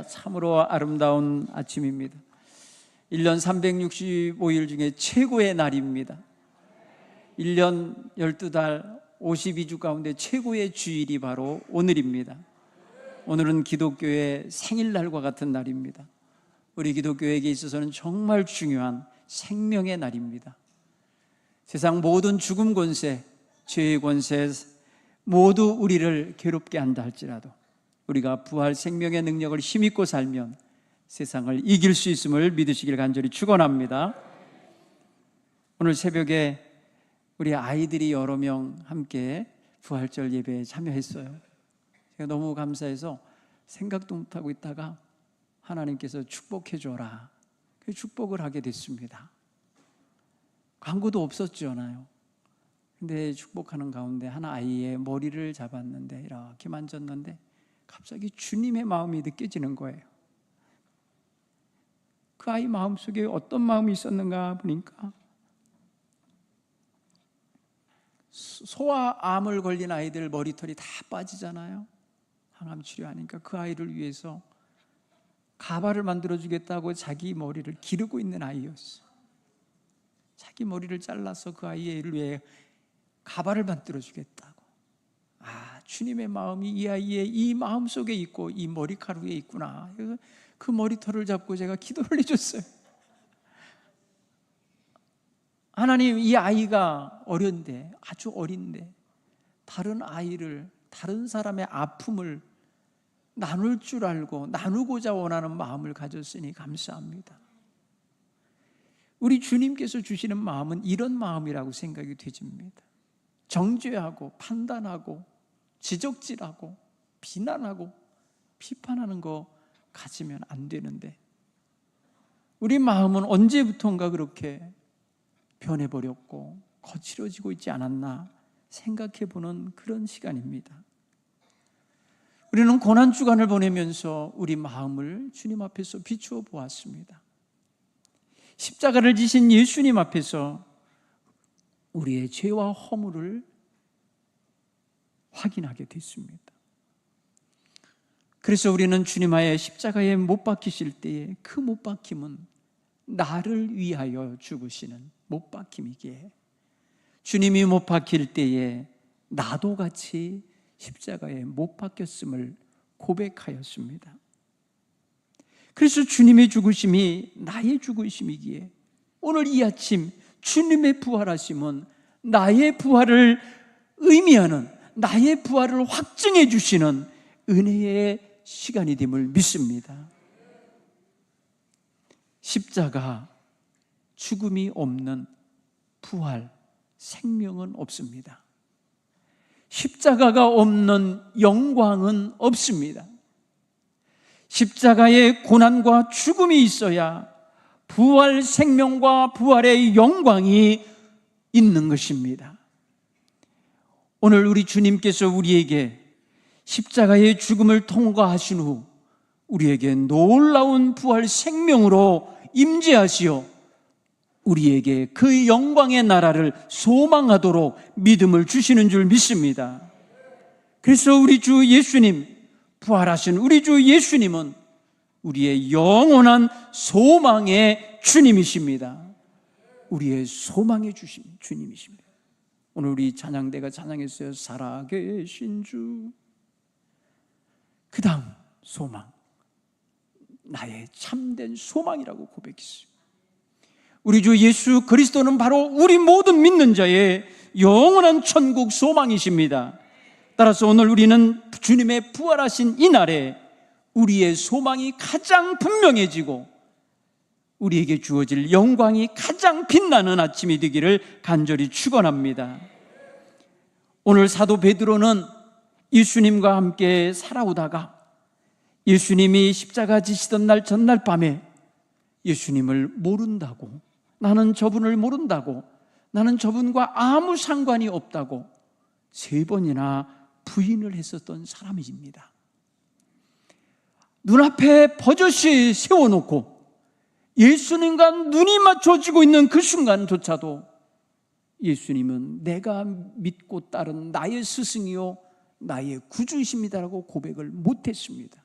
참으로 아름다운 아침입니다. 1년 365일 중에 최고의 날입니다. 1년 12달 52주 가운데 최고의 주일이 바로 오늘입니다. 오늘은 기독교의 생일날과 같은 날입니다. 우리 기독교에게 있어서는 정말 중요한 생명의 날입니다. 세상 모든 죽음 권세, 죄의 권세 모두 우리를 괴롭게 한다 할지라도 우리가 부활 생명의 능력을 힘입고 살면 세상을 이길 수 있음을 믿으시길 간절히 축원합니다. 오늘 새벽에 우리 아이들이 여러 명 함께 부활절 예배에 참여했어요. 제가 너무 감사해서 생각도 못하고 있다가 하나님께서 축복해 줘라, 그 축복을 하게 됐습니다. 광고도 없었잖아요. 근데 축복하는 가운데 한 아이의 머리를 잡았는데 이렇게 만졌는데 갑자기 주님의 마음이 느껴지는 거예요. 그 아이 마음속에 어떤 마음이 있었는가 보니까 소아암을 걸린 아이들 머리털이 다 빠지잖아요. 항암 치료하니까 그 아이를 위해서 가발을 만들어주겠다고 자기 머리를 기르고 있는 아이였어요. 자기 머리를 잘라서 그 아이를 위해 가발을 만들어주겠다고. 주님의 마음이 이 아이의 이 마음 속에 있고 이 머리카락에 있구나. 그래서 그 머리털을 잡고 제가 기도를 해줬어요. 하나님, 이 아이가 어린데, 아주 어린데 다른 아이를, 다른 사람의 아픔을 나눌 줄 알고 나누고자 원하는 마음을 가졌으니 감사합니다. 우리 주님께서 주시는 마음은 이런 마음이라고 생각이 되집니다. 정죄하고 판단하고 지적질하고 비난하고 비판하는 거 가지면 안 되는데 우리 마음은 언제부턴가 그렇게 변해버렸고 거칠어지고 있지 않았나 생각해보는 그런 시간입니다. 우리는 고난주간을 보내면서 우리 마음을 주님 앞에서 비추어 보았습니다. 십자가를 지신 예수님 앞에서 우리의 죄와 허물을 확인하게 됐습니다. 그래서 우리는 주님 아의 십자가에 못 박히실 때에 그 못 박힘은 나를 위하여 죽으시는 못 박힘이기에 주님이 못 박힐 때에 나도 같이 십자가에 못 박혔음을 고백하였습니다. 그래서 주님의 죽으심이 나의 죽으심이기에 오늘 이 아침 주님의 부활하심은 나의 부활을 의미하는, 나의 부활을 확증해 주시는 은혜의 시간이 됨을 믿습니다. 십자가, 죽음이 없는 부활, 생명은 없습니다. 십자가가 없는 영광은 없습니다. 십자가의 고난과 죽음이 있어야 부활 생명과 부활의 영광이 있는 것입니다. 오늘 우리 주님께서 우리에게 십자가의 죽음을 통과하신 후 우리에게 놀라운 부활 생명으로 임재하시어 우리에게 그 영광의 나라를 소망하도록 믿음을 주시는 줄 믿습니다. 그래서 우리 주 예수님, 부활하신 우리 주 예수님은 우리의 영원한 소망의 주님이십니다. 우리의 소망의 주님이십니다. 오늘 우리 찬양대가 찬양했어요. 살아계신 주. 그 다음 소망, 나의 참된 소망이라고 고백했어요. 우리 주 예수 그리스도는 바로 우리 모든 믿는 자의 영원한 천국 소망이십니다. 따라서 오늘 우리는 주님의 부활하신 이 날에 우리의 소망이 가장 분명해지고 우리에게 주어질 영광이 가장 빛나는 아침이 되기를 간절히 축원합니다. 오늘 사도 베드로는 예수님과 함께 살아오다가 예수님이 십자가 지시던 날 전날 밤에 예수님을 모른다고, 나는 저분을 모른다고, 나는 저분과 아무 상관이 없다고 3번이나 부인을 했었던 사람입니다. 눈앞에 버젓이 세워놓고 예수님과 눈이 맞춰지고 있는 그 순간조차도 예수님은 내가 믿고 따른 나의 스승이요 나의 구주이십니다라고 고백을 못했습니다.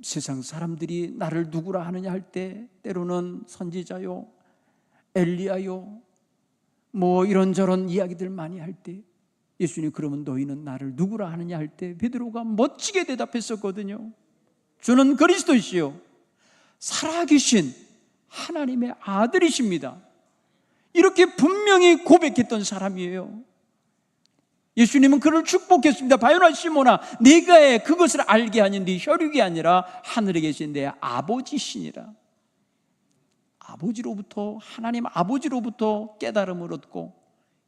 세상 사람들이 나를 누구라 하느냐 할 때 때로는 선지자요, 엘리야요, 뭐 이런저런 이야기들 많이 할 때 예수님 그러면 너희는 나를 누구라 하느냐 할 때 베드로가 멋지게 대답했었거든요. 주는 그리스도이시요 살아계신 하나님의 아들이십니다. 이렇게 분명히 고백했던 사람이에요. 예수님은 그를 축복했습니다. 바요나 시몬아, 네가 그것을 알게 하니 네 혈육이 아니라 하늘에 계신 내 아버지시니라. 아버지로부터, 하나님 아버지로부터 깨달음을 얻고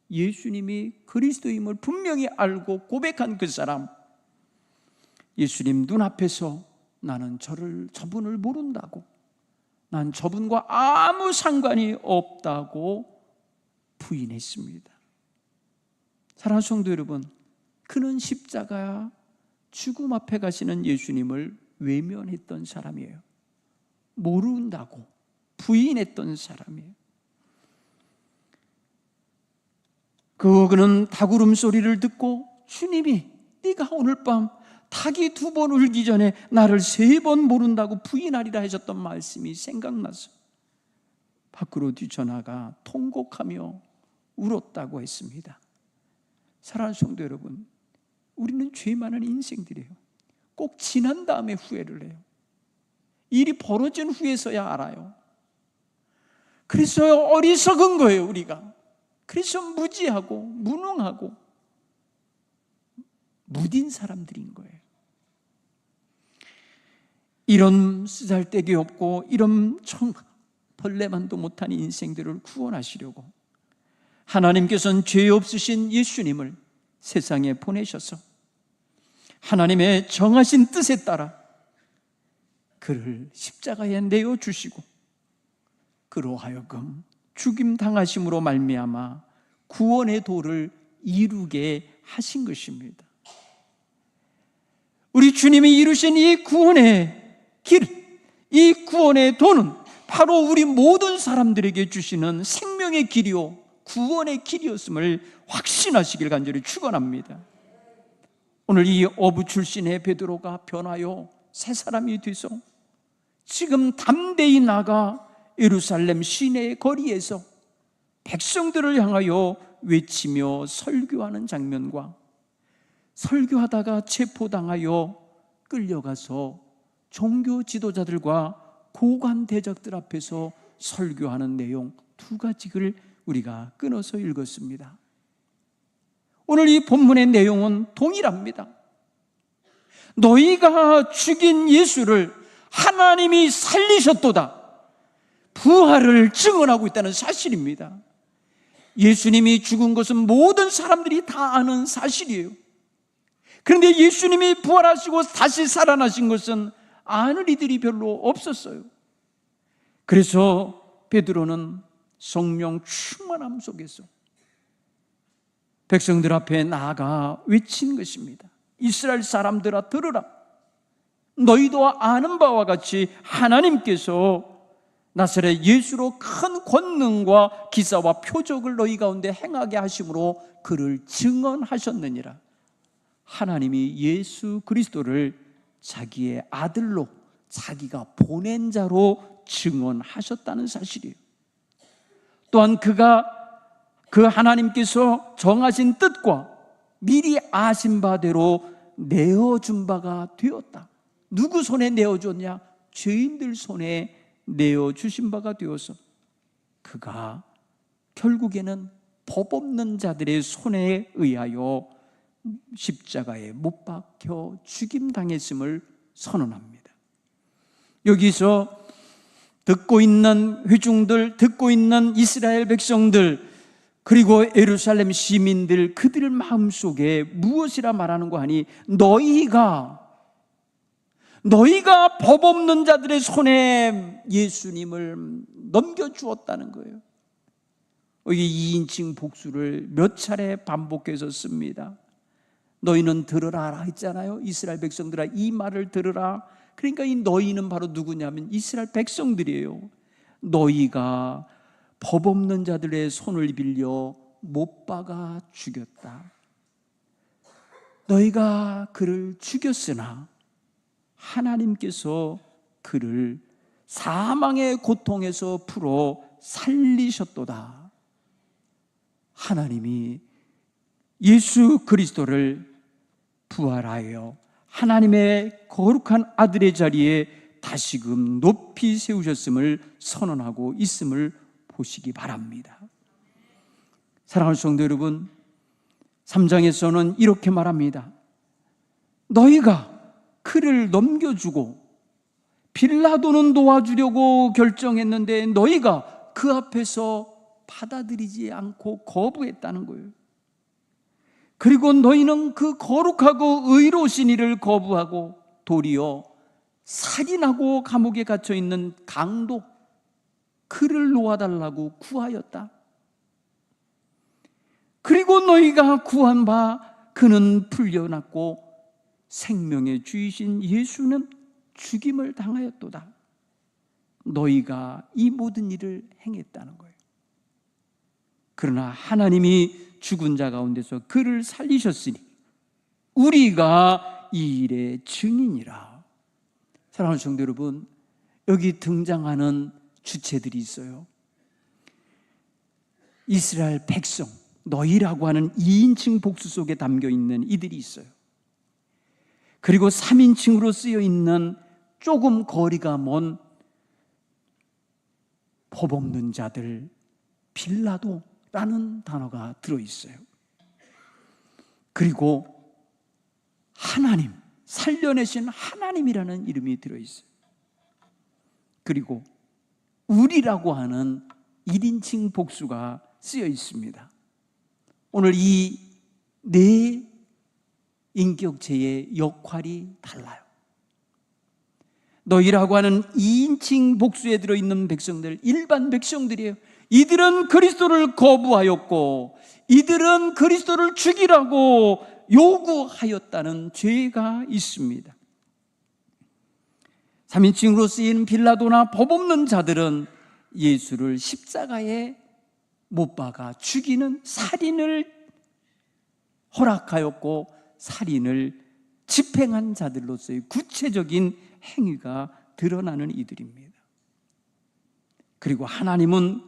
예수님이 그리스도임을 분명히 알고 고백한 그 사람, 예수님 눈앞에서 나는 저분을 모른다고, 난 저분과 아무 상관이 없다고 부인했습니다. 사랑하는 성도 여러분, 그는 십자가 죽음 앞에 가시는 예수님을 외면했던 사람이에요. 모른다고 부인했던 사람이에요. 그는 닭울음 소리를 듣고 주님이 네가 오늘 밤 닭이 2번 울기 전에 나를 3번 모른다고 부인하리라 하셨던 말씀이 생각나서 밖으로 뛰쳐나가 통곡하며 울었다고 했습니다. 사랑하는 성도 여러분, 우리는 죄 많은 인생들이에요. 꼭 지난 다음에 후회를 해요. 일이 벌어진 후에서야 알아요. 그래서 어리석은 거예요, 우리가. 그래서 무지하고 무능하고 무딘 사람들인 거예요. 이런 쓰잘데기 없고 이런 벌레만도 못한 인생들을 구원하시려고 하나님께서는 죄 없으신 예수님을 세상에 보내셔서 하나님의 정하신 뜻에 따라 그를 십자가에 내어주시고 그로 하여금 죽임 당하심으로 말미암아 구원의 도를 이루게 하신 것입니다. 우리 주님이 이루신 이 구원의 길, 이 구원의 도는 바로 우리 모든 사람들에게 주시는 생명의 길이요 구원의 길이었음을 확신하시길 간절히 축원합니다. 오늘 이 어부 출신의 베드로가 변하여 새 사람이 돼서 지금 담대히 나가 예루살렘 시내의 거리에서 백성들을 향하여 외치며 설교하는 장면과 설교하다가 체포당하여 끌려가서 종교 지도자들과 고관 대적들 앞에서 설교하는 내용 2가지를 우리가 끊어서 읽었습니다. 오늘 이 본문의 내용은 동일합니다. 너희가 죽인 예수를 하나님이 살리셨도다. 부활을 증언하고 있다는 사실입니다. 예수님이 죽은 것은 모든 사람들이 다 아는 사실이에요. 그런데 예수님이 부활하시고 다시 살아나신 것은 아는 이들이 별로 없었어요. 그래서 베드로는 성령 충만함 속에서 백성들 앞에 나아가 외친 것입니다. 이스라엘 사람들아 들으라. 너희도 아는 바와 같이 하나님께서 나사렛 예수로 큰 권능과 기사와 표적을 너희 가운데 행하게 하심으로 그를 증언하셨느니라. 하나님이 예수 그리스도를 자기의 아들로 자기가 보낸 자로 증언하셨다는 사실이에요. 또한 그 하나님께서 정하신 뜻과 미리 아신 바대로 내어준 바가 되었다. 누구 손에 내어줬냐? 죄인들 손에 내어주신 바가 되어서 그가 결국에는 법 없는 자들의 손에 의하여 십자가에 못 박혀 죽임당했음을 선언합니다. 여기서 듣고 있는 회중들, 듣고 있는 이스라엘 백성들, 그리고 예루살렘 시민들, 그들 마음속에 무엇이라 말하는 거 하니 너희가 법 없는 자들의 손에 예수님을 넘겨주었다는 거예요. 여기 2인칭 복수를 몇 차례 반복해서 씁니다. 너희는 들으라 했잖아요. 이스라엘 백성들아 이 말을 들으라. 그러니까 이 너희는 바로 누구냐면 이스라엘 백성들이에요. 너희가 법 없는 자들의 손을 빌려 못 박아 죽였다. 너희가 그를 죽였으나 하나님께서 그를 사망의 고통에서 풀어 살리셨도다. 하나님이 예수 그리스도를 부활하여 하나님의 거룩한 아들의 자리에 다시금 높이 세우셨음을 선언하고 있음을 보시기 바랍니다. 사랑하는 성도 여러분, 3장에서는 이렇게 말합니다. 너희가 그를 넘겨주고 빌라도는 도와주려고 결정했는데 너희가 그 앞에서 받아들이지 않고 거부했다는 거예요. 그리고 너희는 그 거룩하고 의로우신 이를 거부하고 도리어 살인하고 감옥에 갇혀 있는 강도 그를 놓아달라고 구하였다. 그리고 너희가 구한 바 그는 풀려났고 생명의 주이신 예수는 죽임을 당하였도다. 너희가 이 모든 일을 행했다는 거예요. 그러나 하나님이 죽은 자 가운데서 그를 살리셨으니 우리가 이 일의 증인이라. 사랑하는 성도 여러분, 여기 등장하는 주체들이 있어요. 이스라엘 백성, 너희라고 하는 2인칭 복수 속에 담겨 있는 이들이 있어요. 그리고 3인칭으로 쓰여 있는 조금 거리가 먼 법 없는 자들, 빌라도라는 단어가 들어있어요. 그리고 하나님, 살려내신 하나님이라는 이름이 들어있어요. 그리고 우리라고 하는 1인칭 복수가 쓰여 있습니다. 오늘 이 네 인격체의 역할이 달라요. 너희라고 하는 2인칭 복수에 들어있는 백성들, 일반 백성들이에요. 이들은 그리스도를 거부하였고 이들은 그리스도를 죽이라고 요구하였다는 죄가 있습니다. 3인칭으로 쓰인 빌라도나 법 없는 자들은 예수를 십자가에 못 박아 죽이는 살인을 허락하였고 살인을 집행한 자들로서의 구체적인 행위가 드러나는 이들입니다. 그리고 하나님은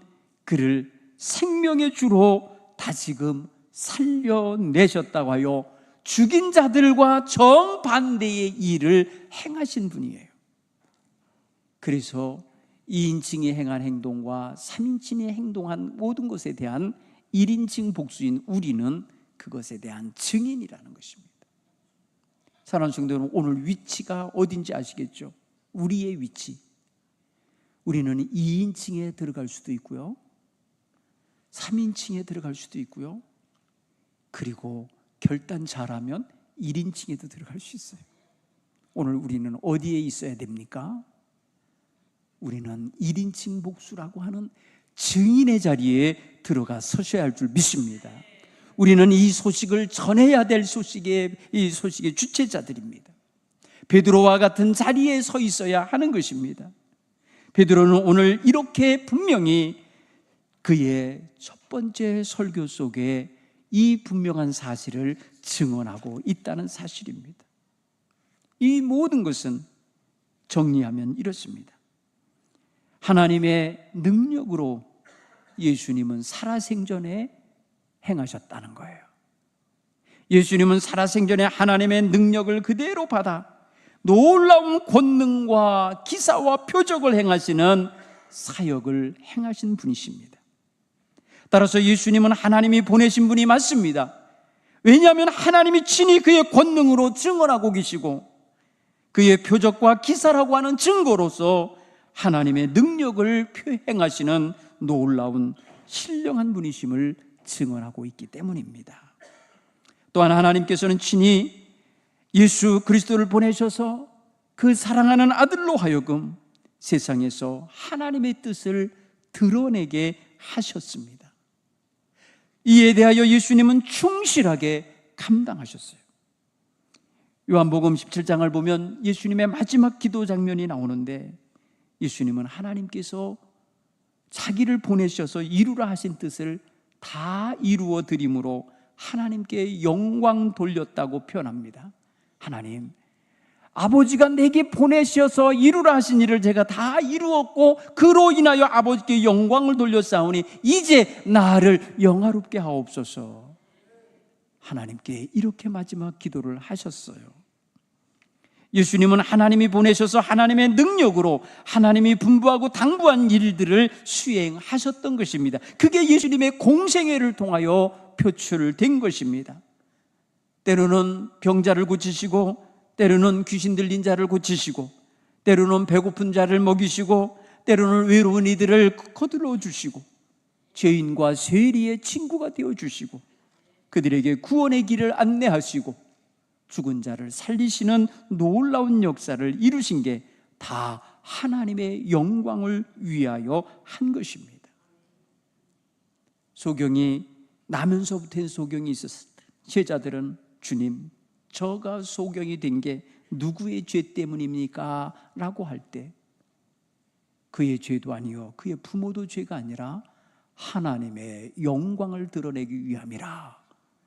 그를 생명의 주로 다시금 살려내셨다고 하여 죽인 자들과 정반대의 일을 행하신 분이에요. 그래서 2인칭이 행한 행동과 3인칭이 행동한 모든 것에 대한 1인칭 복수인 우리는 그것에 대한 증인이라는 것입니다. 사랑하는 성도 여러분, 오늘 위치가 어딘지 아시겠죠? 우리의 위치. 우리는 2인칭에 들어갈 수도 있고요, 3인칭에 들어갈 수도 있고요, 그리고 결단 잘하면 1인칭에도 들어갈 수 있어요. 오늘 우리는 어디에 있어야 됩니까? 우리는 1인칭 복수라고 하는 증인의 자리에 들어가 서셔야 할 줄 믿습니다. 우리는 이 소식을 전해야 될 이 소식의 주체자들입니다. 베드로와 같은 자리에 서 있어야 하는 것입니다. 베드로는 오늘 이렇게 분명히 그의 첫 번째 설교 속에 이 분명한 사실을 증언하고 있다는 사실입니다. 이 모든 것은 정리하면 이렇습니다. 하나님의 능력으로 예수님은 살아생전에 행하셨다는 거예요. 예수님은 살아생전에 하나님의 능력을 그대로 받아 놀라운 권능과 기사와 표적을 행하시는 사역을 행하신 분이십니다. 따라서 예수님은 하나님이 보내신 분이 맞습니다. 왜냐하면 하나님이 친히 그의 권능으로 증언하고 계시고 그의 표적과 기사라고 하는 증거로서 하나님의 능력을 표행하시는 놀라운 신령한 분이심을 증언하고 있기 때문입니다. 또한 하나님께서는 친히 예수 그리스도를 보내셔서 그 사랑하는 아들로 하여금 세상에서 하나님의 뜻을 드러내게 하셨습니다. 이에 대하여 예수님은 충실하게 감당하셨어요. 요한복음 17장을 보면 예수님의 마지막 기도 장면이 나오는데 예수님은 하나님께서 자기를 보내셔서 이루라 하신 뜻을 다 이루어 드림으로 하나님께 영광 돌렸다고 표현합니다. 하나님, 아버지가 내게 보내셔서 이루라 하신 일을 제가 다 이루었고 그로 인하여 아버지께 영광을 돌려싸우니 이제 나를 영화롭게 하옵소서. 하나님께 이렇게 마지막 기도를 하셨어요. 예수님은 하나님이 보내셔서 하나님의 능력으로 하나님이 분부하고 당부한 일들을 수행하셨던 것입니다. 그게 예수님의 공생애를 통하여 표출된 것입니다. 때로는 병자를 고치시고, 때로는 귀신 들린 자를 고치시고, 때로는 배고픈 자를 먹이시고, 때로는 외로운 이들을 거들러 주시고, 죄인과 세리의 친구가 되어 주시고, 그들에게 구원의 길을 안내하시고, 죽은 자를 살리시는 놀라운 역사를 이루신 게 다 하나님의 영광을 위하여 한 것입니다. 소경이 나면서부터는 소경이 있었을 때 제자들은 주님, 저가 소경이 된 게 누구의 죄 때문입니까? 라고 할 때 그의 죄도 아니요 그의 부모도 죄가 아니라 하나님의 영광을 드러내기 위함이라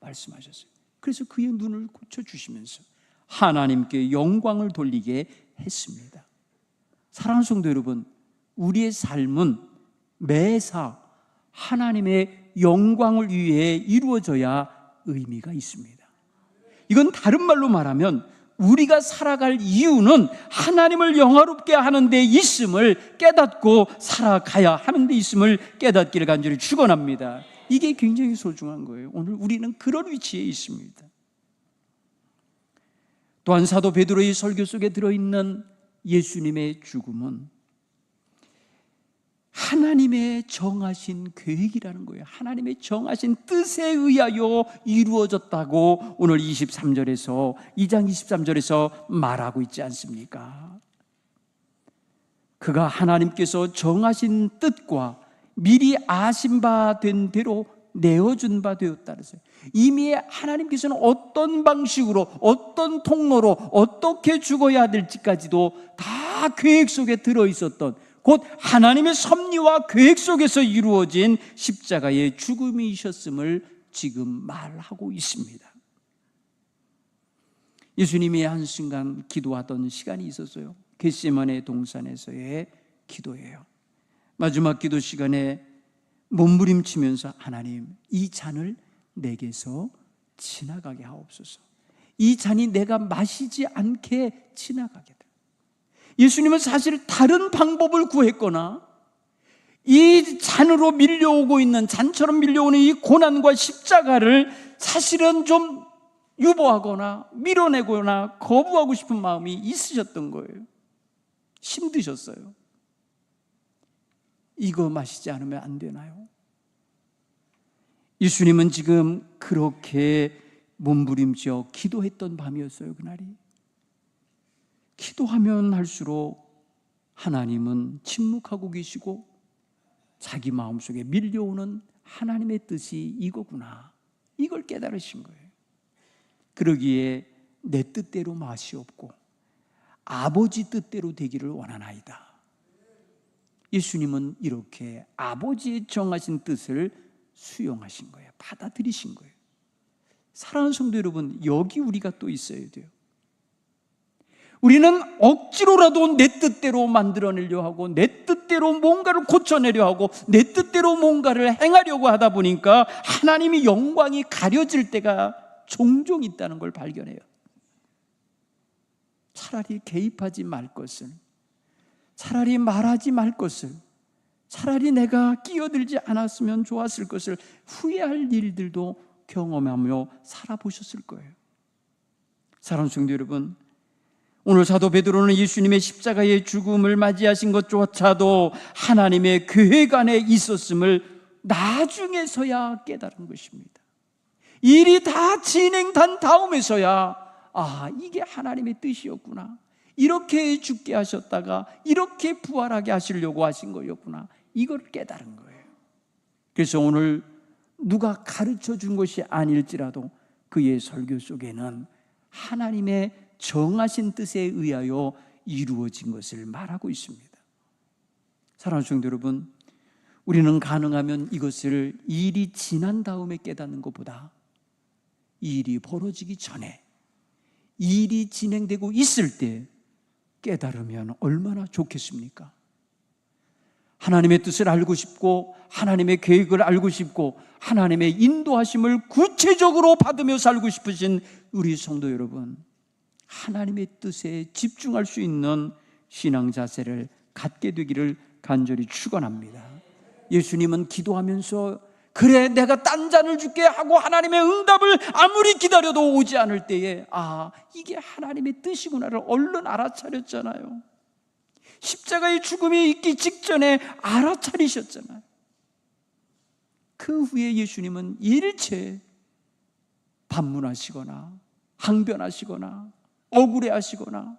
말씀하셨어요. 그래서 그의 눈을 고쳐주시면서 하나님께 영광을 돌리게 했습니다. 사랑하는 성도 여러분, 우리의 삶은 매사 하나님의 영광을 위해 이루어져야 의미가 있습니다. 이건 다른 말로 말하면 우리가 살아갈 이유는 하나님을 영화롭게 하는 데 있음을 깨닫고 살아가야 하는 데 있음을 깨닫기를 간절히 축원합니다. 이게 굉장히 소중한 거예요. 오늘 우리는 그런 위치에 있습니다. 또한 사도 베드로의 설교 속에 들어있는 예수님의 죽음은 하나님의 정하신 계획이라는 거예요. 하나님의 정하신 뜻에 의하여 이루어졌다고 오늘 23절에서 2장 23절에서 말하고 있지 않습니까? 그가 하나님께서 정하신 뜻과 미리 아신 바 된 대로 내어준 바 되었다 그랬어요. 이미 하나님께서는 어떤 방식으로, 어떤 통로로 어떻게 죽어야 될지까지도 다 계획 속에 들어있었던, 곧 하나님의 섭리와 계획 속에서 이루어진 십자가의 죽음이셨음을 지금 말하고 있습니다. 예수님이 한순간 기도하던 시간이 있었어요. 겟세마네 동산에서의 기도예요. 마지막 기도 시간에 몸부림치면서 하나님, 이 잔을 내게서 지나가게 하옵소서. 이 잔이 내가 마시지 않게 지나가게 돼. 예수님은 사실 다른 방법을 구했거나 이 잔으로 밀려오고 있는, 잔처럼 밀려오는 이 고난과 십자가를 사실은 좀 유보하거나 밀어내거나 거부하고 싶은 마음이 있으셨던 거예요. 힘드셨어요. 이거 마시지 않으면 안 되나요? 예수님은 지금 그렇게 몸부림쳐 기도했던 밤이었어요. 그날이. 기도하면 할수록 하나님은 침묵하고 계시고 자기 마음속에 밀려오는 하나님의 뜻이 이거구나, 이걸 깨달으신 거예요. 그러기에 내 뜻대로 마시옵고 아버지 뜻대로 되기를 원하나이다. 예수님은 이렇게 아버지의 정하신 뜻을 수용하신 거예요. 받아들이신 거예요. 사랑하는 성도 여러분, 여기 우리가 또 있어야 돼요. 우리는 억지로라도 내 뜻대로 만들어내려 하고 내 뜻대로 뭔가를 고쳐내려 하고 내 뜻대로 뭔가를 행하려고 하다 보니까 하나님의 영광이 가려질 때가 종종 있다는 걸 발견해요. 차라리 개입하지 말 것을, 차라리 말하지 말 것을, 차라리 내가 끼어들지 않았으면 좋았을 것을 후회할 일들도 경험하며 살아보셨을 거예요. 사랑하는 성도 여러분, 오늘 사도 베드로는 예수님의 십자가의 죽음을 맞이하신 것조차도 하나님의 계획 안에 있었음을 나중에서야 깨달은 것입니다. 일이 다 진행된 다음에서야 이게 하나님의 뜻이었구나, 이렇게 죽게 하셨다가 이렇게 부활하게 하시려고 하신 거였구나, 이걸 깨달은 거예요. 그래서 오늘 누가 가르쳐 준 것이 아닐지라도 그의 설교 속에는 하나님의 정하신 뜻에 의하여 이루어진 것을 말하고 있습니다. 사랑하는 성도 여러분, 우리는 가능하면 이것을 일이 지난 다음에 깨닫는 것보다 이 일이 벌어지기 전에, 일이 진행되고 있을 때 깨달으면 얼마나 좋겠습니까? 하나님의 뜻을 알고 싶고 하나님의 계획을 알고 싶고 하나님의 인도하심을 구체적으로 받으며 살고 싶으신 우리 성도 여러분, 하나님의 뜻에 집중할 수 있는 신앙 자세를 갖게 되기를 간절히 축원합니다. 예수님은 기도하면서 그래 내가 딴 잔을 줄게 하고 하나님의 응답을 아무리 기다려도 오지 않을 때에 이게 하나님의 뜻이구나를 얼른 알아차렸잖아요. 십자가의 죽음이 있기 직전에 알아차리셨잖아요. 그 후에 예수님은 일체 반문하시거나 항변하시거나 억울해하시거나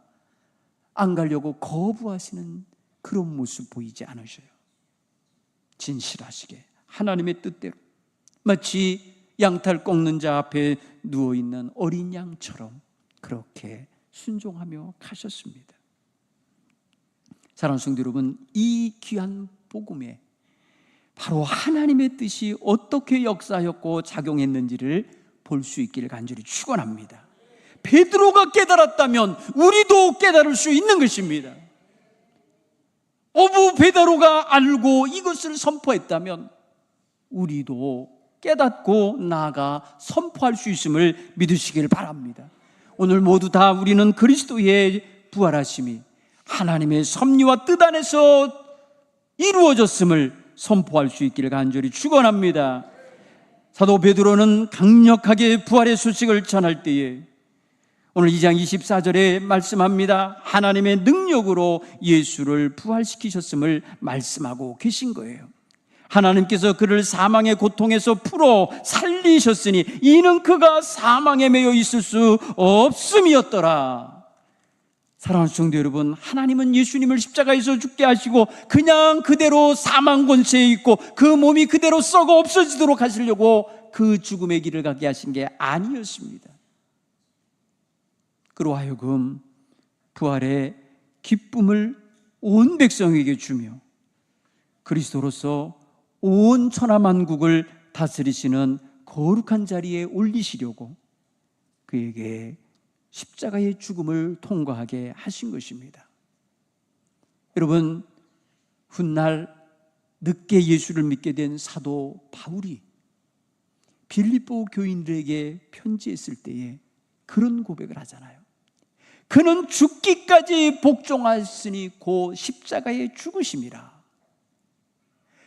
안 가려고 거부하시는 그런 모습 보이지 않으셔요. 진실하시게 하나님의 뜻대로 마치 양탈 꺾는 자 앞에 누워있는 어린 양처럼 그렇게 순종하며 가셨습니다. 사랑하는 성도 여러분, 이 귀한 복음에 바로 하나님의 뜻이 어떻게 역사하였고 작용했는지를 볼 수 있기를 간절히 축원합니다. 베드로가 깨달았다면 우리도 깨달을 수 있는 것입니다. 어부 베드로가 알고 이것을 선포했다면 우리도 깨닫고 나아가 선포할 수 있음을 믿으시길 바랍니다. 오늘 모두 다 우리는 그리스도의 부활하심이 하나님의 섭리와 뜻 안에서 이루어졌음을 선포할 수 있기를 간절히 축원합니다. 사도 베드로는 강력하게 부활의 소식을 전할 때에 오늘 2장 24절에 말씀합니다. 하나님의 능력으로 예수를 부활시키셨음을 말씀하고 계신 거예요. 하나님께서 그를 사망의 고통에서 풀어 살리셨으니 이는 그가 사망에 매여 있을 수 없음이었더라. 사랑하는 성도 여러분, 하나님은 예수님을 십자가에서 죽게 하시고 그냥 그대로 사망 권세에 있고 그 몸이 그대로 썩어 없어지도록 하시려고 그 죽음의 길을 가게 하신 게 아니었습니다. 그로 하여금 부활의 기쁨을 온 백성에게 주며 그리스도로서 온 천하만국을 다스리시는 거룩한 자리에 올리시려고 그에게 십자가의 죽음을 통과하게 하신 것입니다. 여러분, 훗날 늦게 예수를 믿게 된 사도 바울이 빌립보 교인들에게 편지했을 때에 그런 고백을 하잖아요. 그는 죽기까지 복종하였으니 곧 십자가의 죽으심이라.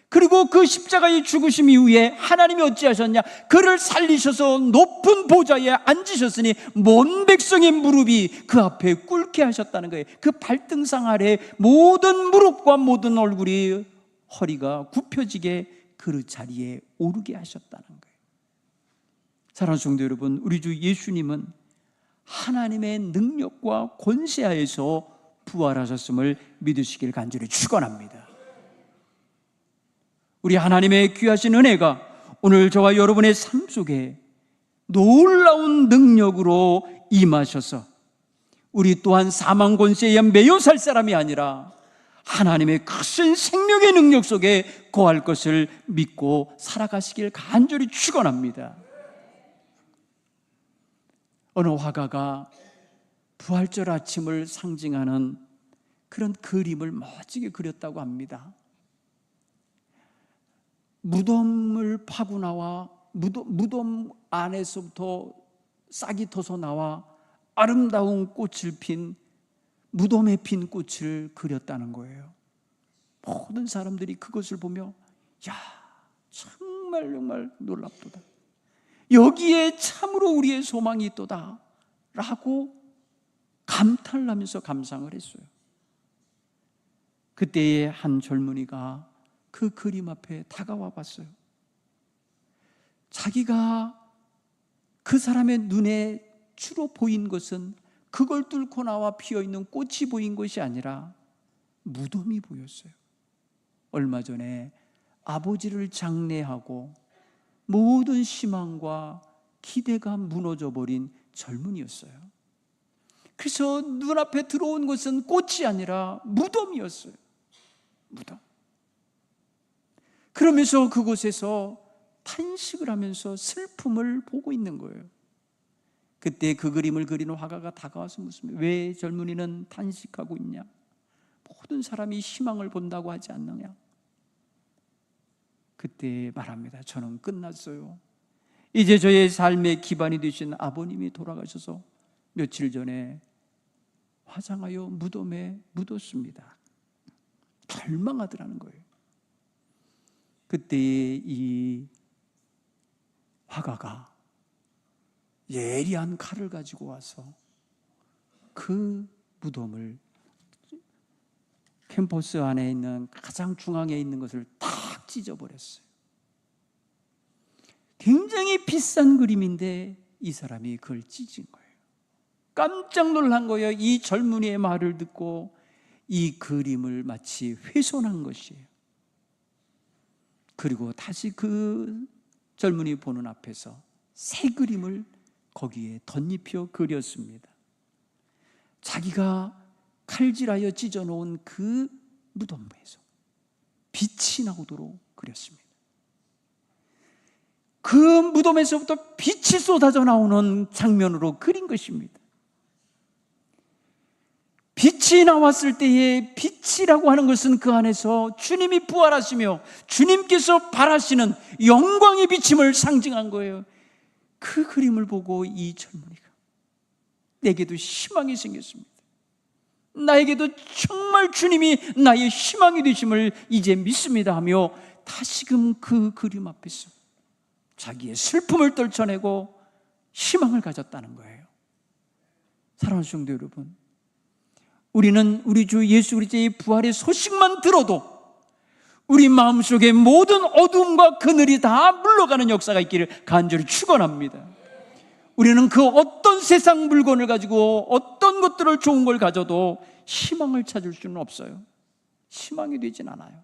그리고 그 십자가의 죽으심 이후에 하나님이 어찌하셨냐? 그를 살리셔서 높은 보좌에 앉으셨으니 먼 백성의 무릎이 그 앞에 꿇게 하셨다는 거예요. 그 발등상 아래 모든 무릎과 모든 얼굴이 허리가 굽혀지게 그 자리에 오르게 하셨다는 거예요. 사랑하는 성도 여러분, 우리 주 예수님은 하나님의 능력과 권세하에서 부활하셨음을 믿으시길 간절히 축원합니다. 우리 하나님의 귀하신 은혜가 오늘 저와 여러분의 삶 속에 놀라운 능력으로 임하셔서 우리 또한 사망 권세에 매여 살 사람이 아니라 하나님의 크신 생명의 능력 속에 거할 것을 믿고 살아가시길 간절히 축원합니다. 어느 화가가 부활절 아침을 상징하는 그런 그림을 멋지게 그렸다고 합니다. 무덤을 파고 나와 무덤 안에서부터 싹이 터서 나와 아름다운 꽃을 핀 무덤에 핀 꽃을 그렸다는 거예요. 모든 사람들이 그것을 보며 야, 정말 놀랍도다. 여기에 참으로 우리의 소망이 있도다 라고 감탄을 하면서 감상을 했어요. 그때의 한 젊은이가 그 그림 앞에 다가와 봤어요. 자기가 그 사람의 눈에 주로 보인 것은 그걸 뚫고 나와 피어있는 꽃이 보인 것이 아니라 무덤이 보였어요. 얼마 전에 아버지를 장례하고 모든 희망과 기대가 무너져 버린 젊은이였어요. 그래서 눈앞에 들어온 것은 꽃이 아니라 무덤이었어요. 무덤. 그러면서 그곳에서 탄식을 하면서 슬픔을 보고 있는 거예요. 그때 그 그림을 그리는 화가가 다가와서 묻습니다. 왜 젊은이는 탄식하고 있냐? 모든 사람이 희망을 본다고 하지 않느냐? 그때 말합니다. 저는 끝났어요. 이제 저의 삶의 기반이 되신 아버님이 돌아가셔서 며칠 전에 화장하여 무덤에 묻었습니다. 절망하더라는 거예요. 그때 이 화가가 예리한 칼을 가지고 와서 그 무덤을 캠퍼스 안에 있는 가장 중앙에 있는 것을 탁 찢어버렸어요. 굉장히 비싼 그림인데 이 사람이 그걸 찢은 거예요. 깜짝 놀란 거예요. 이 젊은이의 말을 듣고 이 그림을 마치 훼손한 것이에요. 그리고 다시 그 젊은이 보는 앞에서 새 그림을 거기에 덧입혀 그렸습니다. 자기가 칼질하여 찢어놓은 그 무덤에서 빛이 나오도록 그렸습니다. 그 무덤에서부터 빛이 쏟아져 나오는 장면으로 그린 것입니다. 빛이 나왔을 때에 빛이라고 하는 것은 그 안에서 주님이 부활하시며 주님께서 발하시는 영광의 비침을 상징한 거예요. 그 그림을 보고 이 젊은이가 내게도 희망이 생겼습니다. 나에게도 정말 주님이 나의 희망이 되심을 이제 믿습니다 하며 다시금 그 그림 앞에서 자기의 슬픔을 떨쳐내고 희망을 가졌다는 거예요. 사랑하는 성도 여러분, 우리는 우리 주 예수 그리스도의 부활의 소식만 들어도 우리 마음속에 모든 어둠과 그늘이 다 물러가는 역사가 있기를 간절히 축원합니다. 우리는 그 어떤 세상 물건을 가지고 어떤 것들을 좋은 걸 가져도 희망을 찾을 수는 없어요. 희망이 되진 않아요.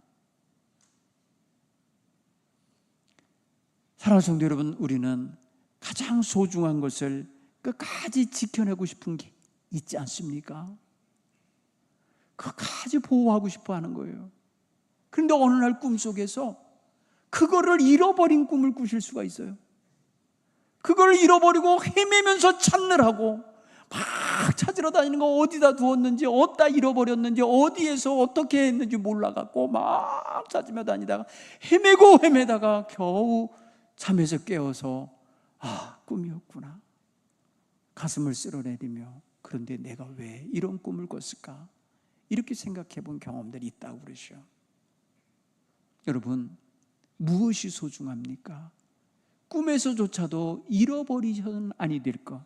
사랑하는 성도 여러분, 우리는 가장 소중한 것을 끝까지 지켜내고 싶은 게 있지 않습니까? 끝까지 보호하고 싶어 하는 거예요. 그런데 어느 날 꿈속에서 그거를 잃어버린 꿈을 꾸실 수가 있어요. 그걸 잃어버리고 헤매면서 찾느라고 막 찾으러 다니는 거, 어디다 두었는지, 어디다 잃어버렸는지, 어디에서 어떻게 했는지 몰라갖고 막 찾으며 다니다가 헤매다가 겨우 잠에서 깨어서 아, 꿈이었구나. 가슴을 쓸어내리며 그런데 내가 왜 이런 꿈을 꿨을까? 이렇게 생각해 본 경험들이 있다고 그러죠. 여러분, 무엇이 소중합니까? 꿈에서조차도 잃어버리셔는 아니 될 것.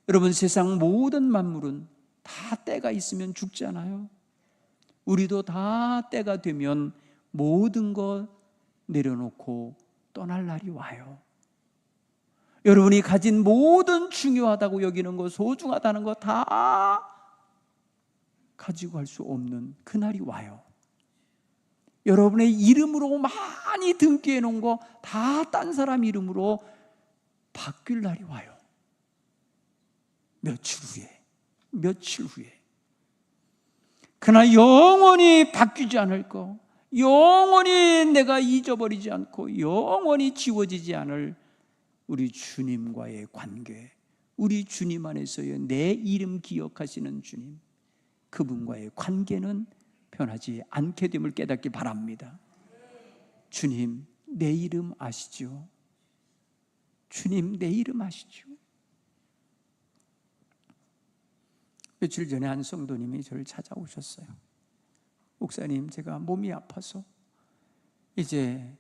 여러분, 세상 모든 만물은 다 때가 있으면 죽잖아요. 우리도 다 때가 되면 모든 것 내려놓고 떠날 날이 와요. 여러분이 가진 모든 중요하다고 여기는 것, 소중하다는 것 다 가지고 갈 수 없는 그날이 와요. 여러분의 이름으로 많이 등기해 놓은 거 다 딴 사람 이름으로 바뀔 날이 와요. 며칠 후에 그러나 영원히 바뀌지 않을 거, 영원히 내가 잊어버리지 않고 영원히 지워지지 않을 우리 주님과의 관계, 우리 주님 안에서의 내 이름 기억하시는 주님, 그분과의 관계는 변하지 않게 됨을 깨닫기 바랍니다. 주님, 내 이름 아시죠? 주님, 내 이름 아시죠? 며칠 전에 한 성도님이 저를 찾아오셨어요. 목사님, 제가 몸이 아파서 이제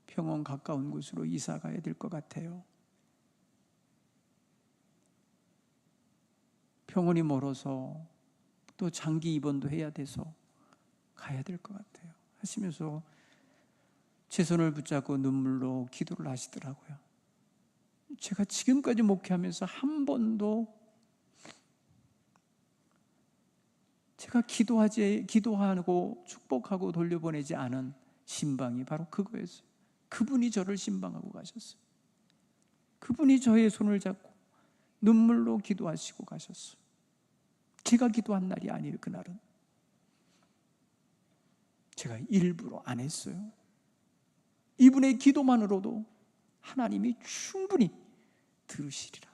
병원 가까운 곳으로 이사 가야 될 것 같아요. 병원이 멀어서 또 장기 입원도 해야 돼서 가야 될 것 같아요 하시면서 제 손을 붙잡고 눈물로 기도를 하시더라고요. 제가 지금까지 목회하면서 한 번도 제가 기도하고 축복하고 돌려보내지 않은 신방이 바로 그거였어요. 그분이 저를 신방하고 가셨어요. 그분이 저의 손을 잡고 눈물로 기도하시고 가셨어요. 제가 기도한 날이 아니에요. 그날은 제가 일부러 안 했어요. 이분의 기도만으로도 하나님이 충분히 들으시리라.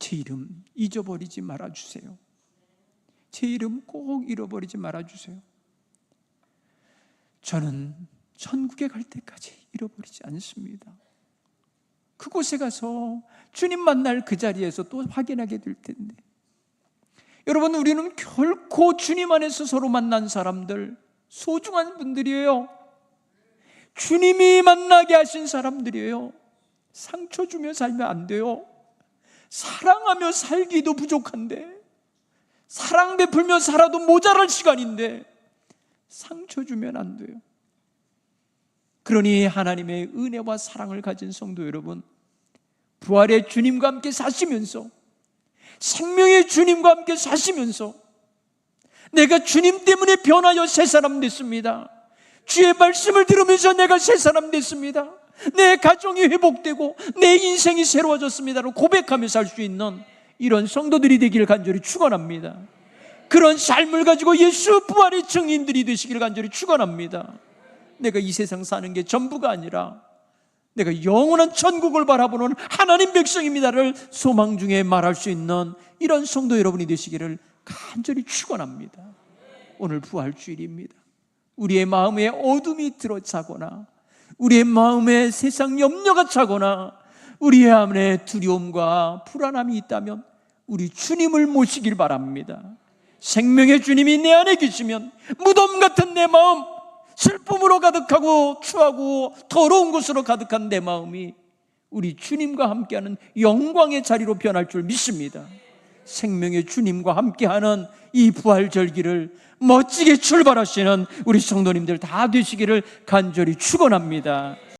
제 이름 잊어버리지 말아주세요. 제 이름 꼭 잃어버리지 말아주세요. 저는 천국에 갈 때까지 잃어버리지 않습니다. 그곳에 가서 주님 만날 그 자리에서 또 확인하게 될 텐데, 여러분, 우리는 결코 주님 안에서 서로 만난 사람들, 소중한 분들이에요. 주님이 만나게 하신 사람들이에요. 상처 주며 살면 안 돼요. 사랑하며 살기도 부족한데, 사랑 베풀며 살아도 모자랄 시간인데 상처 주면 안 돼요. 그러니 하나님의 은혜와 사랑을 가진 성도 여러분, 부활의 주님과 함께 사시면서, 생명의 주님과 함께 사시면서, 내가 주님 때문에 변하여 새 사람 됐습니다. 주의 말씀을 들으면서 내가 새 사람 됐습니다. 내 가정이 회복되고 내 인생이 새로워졌습니다라고 고백하며 살 수 있는 이런 성도들이 되기를 간절히 축원합니다. 그런 삶을 가지고 예수 부활의 증인들이 되시기를 간절히 축원합니다. 내가 이 세상 사는 게 전부가 아니라 내가 영원한 천국을 바라보는 하나님 백성입니다를 소망 중에 말할 수 있는 이런 성도 여러분이 되시기를 간절히 축원합니다. 오늘 부활주일입니다. 우리의 마음에 어둠이 들어차거나, 우리의 마음에 세상 염려가 차거나, 우리의 안에 두려움과 불안함이 있다면 우리 주님을 모시길 바랍니다. 생명의 주님이 내 안에 계시면 무덤 같은 내 마음, 슬픔으로 가득하고 추하고 더러운 것으로 가득한 내 마음이 우리 주님과 함께하는 영광의 자리로 변할 줄 믿습니다. 생명의 주님과 함께하는 이 부활절기를 멋지게 출발하시는 우리 성도님들 다 되시기를 간절히 축원합니다.